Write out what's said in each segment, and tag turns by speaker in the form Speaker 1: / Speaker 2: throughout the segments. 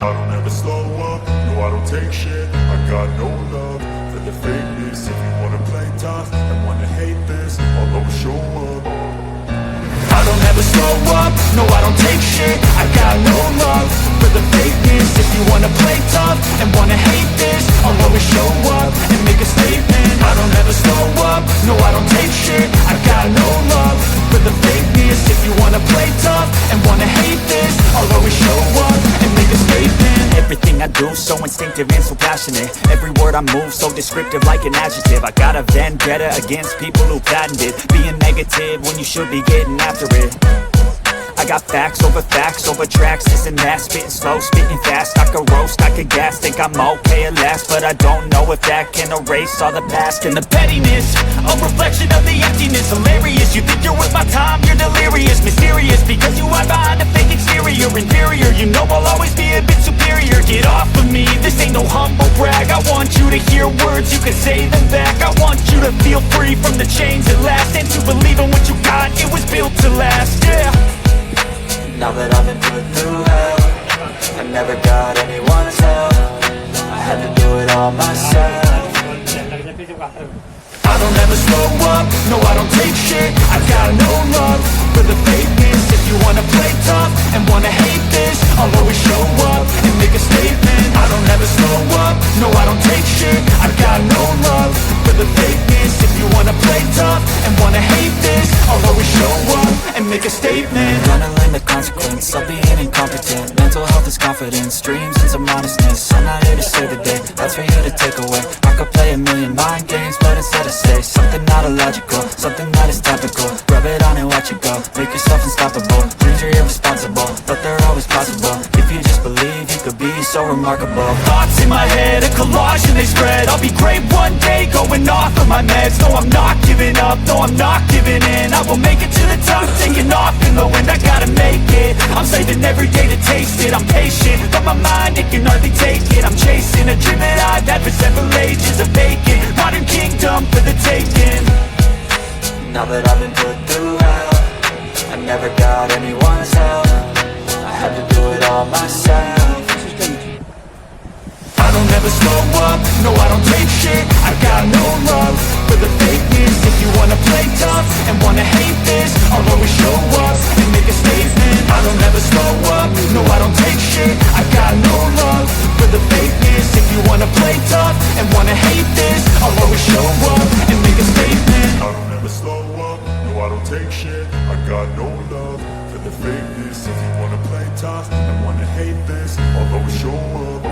Speaker 1: I don't ever slow up, no I don't take shit. I got no love for the fakeness. If you wanna play tough and wanna hate this, I'll always show up. I don't ever slow up, no I don't take shit. I got no love for the fakeness. If you wanna play tough and wanna hate this, I'll always show up and make a statement. I don't ever slow up, no I don't take shit. I got no love for the fakeness. If you wanna play tough and wanna hate this, I'll always show up and make a statement.
Speaker 2: Everything I do so instinctive and so passionate. Every word I move so descriptive like an adjective. I got a vendetta against people who patented being negative when you should be getting after it. I got facts over tracks, this and that. Spitting slow, spitting fast, I could roast, I could gas. Think I'm okay at last, but I don't know if that can erase all the past. And the pettiness, a reflection of the emptiness. Hilarious, you think you're worth my time, you're delirious. Mysterious, because you hide behind a fake exterior. Inferior, you know I'll always be a bit superior. Get off of me, this ain't no humble brag. I want you to hear words, you can say them back. I want you to feel free from the chains at last, and to believe in what you got, it was built to last, yeah.
Speaker 3: Now that I've been put through hell, I never got anyone's help. I had to do it all myself.
Speaker 1: I don't ever slow up, no I don't take shit. I got no love for the fakeness. If you wanna play tough and wanna hate this, I'll always show up and make a statement. I don't ever slow up, no I don't take shit. I got no love for the fakeness. If you wanna play tough and wanna hate this, I'll always show up and make a statement.
Speaker 3: Gonna learn the consequence of being incompetent. Mental health is confidence, dreams and some honestness. I'm not here to save the day, that's for you to take away. I could play a million mind games, but instead I say something not illogical, something that is topical. Rub it on and watch it go, make yourself unstoppable. Dreams are irresponsible, but they're always possible. If you just believe, you could be so remarkable.
Speaker 2: Thoughts in my head, a collage and they spread. I'll be great one day, going off of my meds. No, I'm not giving up, no, I'm not giving in. I will make it to the top, taking off in the wind. I gotta make it, I'm saving every day to taste it. I'm patient, but my mind, it can hardly take it. I'm chasing a dream that I've had for several ages. A vacant, modern kingdom for the taking.
Speaker 3: Now that I've been put through hell, I never got anyone's help. I had to do it all myself.
Speaker 1: I don't ever slow up, no I don't take shit. I got no love for the fakeness. If you wanna play tough and wanna hate this, I'll always show up and make a statement. I don't ever slow up, no I don't take shit. I got no love for the fakeness. If you wanna play tough and wanna hate this, I'll always show up and make a statement. I don't ever slow up, no I don't take shit. I got no love for the fakeness. If you wanna play tough and wanna hate this, I'll always show up.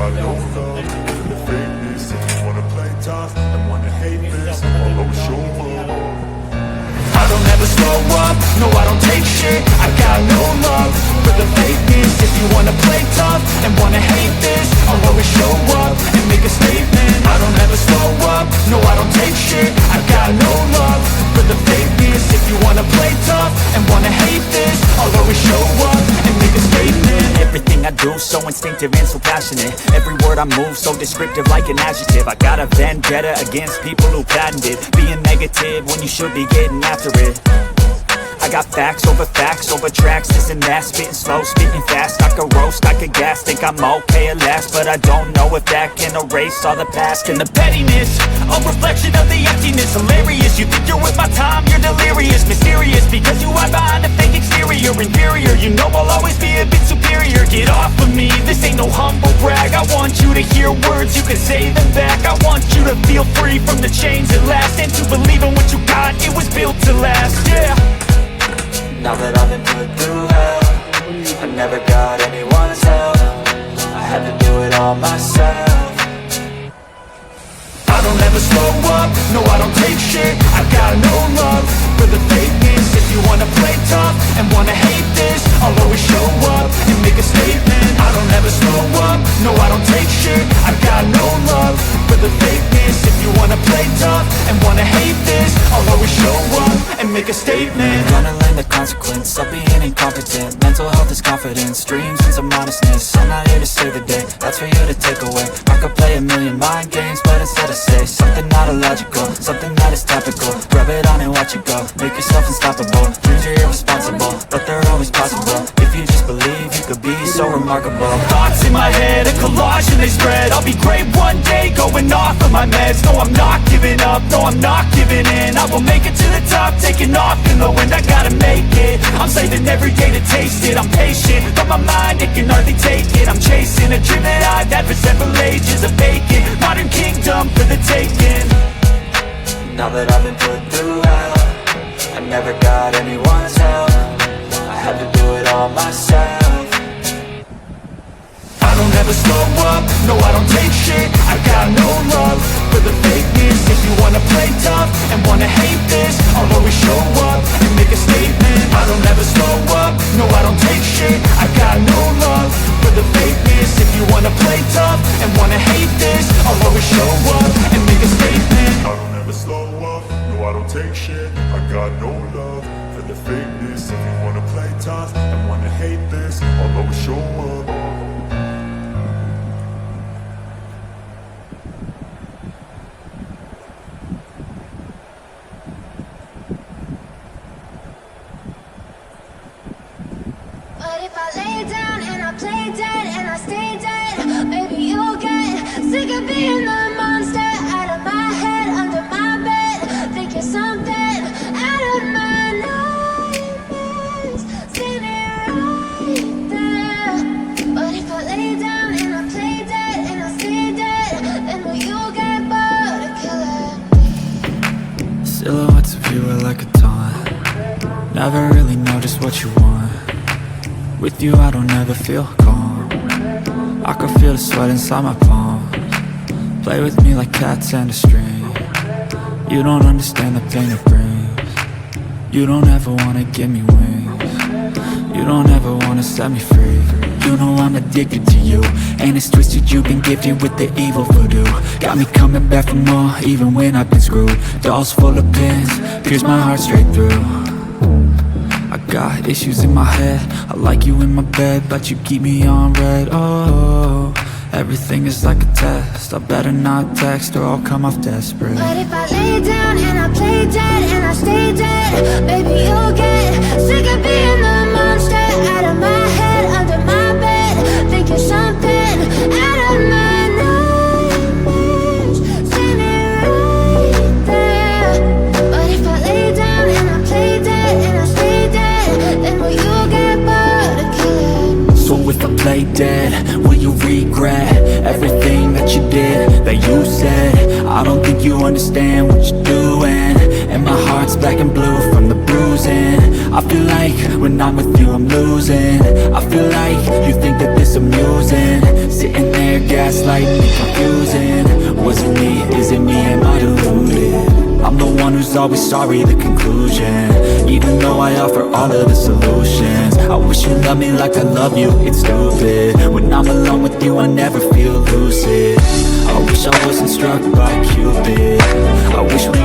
Speaker 1: got no love for the fakeness. If you wanna play tough and wanna hate this, I'll always show up.
Speaker 2: I don't ever slow up, no I don't take shit. I got no love for the fakeness. If you wanna play tough and wanna hate this, I'll always show up and make a statement. I don't ever slow up, no I don't take shit. I got no love for the fakeness. If you wanna play tough and wanna hate this, I'll always show up and make a statement. Everything I do so instinctive and so passionate. Every word I move so descriptive like an adjective. I got a vendetta against people who patented being negative when you should be getting after it. I got facts over tracks, this and that. Spitting slow, spitting fast, I could roast, I could gas. Think I'm okay at last, but I don't know if that can erase all the past. And the pettiness, a reflection of the emptiness. Hilarious, you think you're with my time, you're delirious. Mysterious, because you hide behind a fake exterior. Inferior, you know I'll always be a bit superior. Get off of me, this ain't no humble brag. I want you to hear words, you can say them back. I want you to feel free from the chains at last, and to believe in what you got, it was built to last, yeah.
Speaker 3: Now that I've been put through hell, I never got anyone's help. I had to do it all myself.
Speaker 2: I don't ever slow up, no I don't take shit. I got no love for the fakeness. If you wanna play tough and wanna hate this, I'll always show up and make a statement. I don't ever slow up, no I don't take shit. I got no love for the fakeness. If you wanna play tough and wanna hate this, I'll always show up and make a statement.
Speaker 3: Gonna learn the consequence of being incompetent. Mental health is confidence, dreams and some modestness. I'm not here to save the day, that's for you to take away. I could play a million mind games, but instead I say something not illogical, something that is topical. Rub it on and watch it go, make yourself unstoppable. Dreams are irresponsible, but they're always possible. If you just believe, you could be so remarkable.
Speaker 2: Thoughts in my head, a collage and they spread. I'll be great one day, going off of my meds. No, I'm not giving up, no, I'm not giving in. I will make it to the top, taking off in the wind. I gotta make it, I'm saving every day to taste it. I'm patient, but my mind, it can hardly take it. I'm chasing a dream that I've had for several ages. A vacant, modern kingdom for the taking.
Speaker 3: Now that I've been put through hell, I never got anyone's help. I had to do it all myself.
Speaker 2: I don't ever slow up, no I don't take shit. I got no love for the fakeness. If you wanna play tough and wanna hate this, I'll always show up and make a statement. I don't ever slow up, no I don't take shit. I got no love for the fakeness. If you wanna play tough and wanna hate this, I'll always show up and make a statement.
Speaker 1: I don't ever slow up, no I don't take shit. I got no love for the fakeness. If you wanna play tough and wanna hate this, I'll always show up.
Speaker 4: But if I lay down and I play dead and I stay dead, maybe you'll get sick of being the monster out of my head, under my bed. Think you're something out of my nightmares, standing right there. But if I lay down and I play dead and I stay dead, then will you get bored of killing me?
Speaker 3: Silhouettes of you are like a taunt. Never really know just what you want. With you I don't ever feel calm. I can feel the sweat inside my palms. Play with me like cats and a string. You don't understand the pain it brings. You don't ever wanna give me wings. You don't ever wanna set me free. You know I'm addicted to you, and it's twisted, you've been gifted with the evil voodoo. Got me coming back for more, even when I've been screwed. Dolls full of pins, pierce my heart straight through. I got issues in my head, I like you in my bed, but you keep me on red. Oh, everything is like a test. I better not text or I'll come off desperate.
Speaker 4: But if I lay down and I play dead and I stay dead, maybe you'll get sick of being the monster out of my head, under my bed. Think you're something out of my nightmares, standing right there. But if I lay down and I play dead and I stay dead, then will you get bored of killing?
Speaker 3: So if I play dead, will you regret everything that you did, that you said? I don't think you understand what you're doing, and my heart's black and blue from the bruising. I feel like when I'm with you I'm losing. I feel like you think that this amusing. Sitting there gaslighting me, confusing. Was it me? Is it me? Am I deluded? I'm the one who's always sorry, the conclusion. Even though I offer all of the solutions. I wish you loved me like I love you, it's stupid. When I'm alone with you I never feel lucid. I wish I wasn't struck by Cupid. I wish we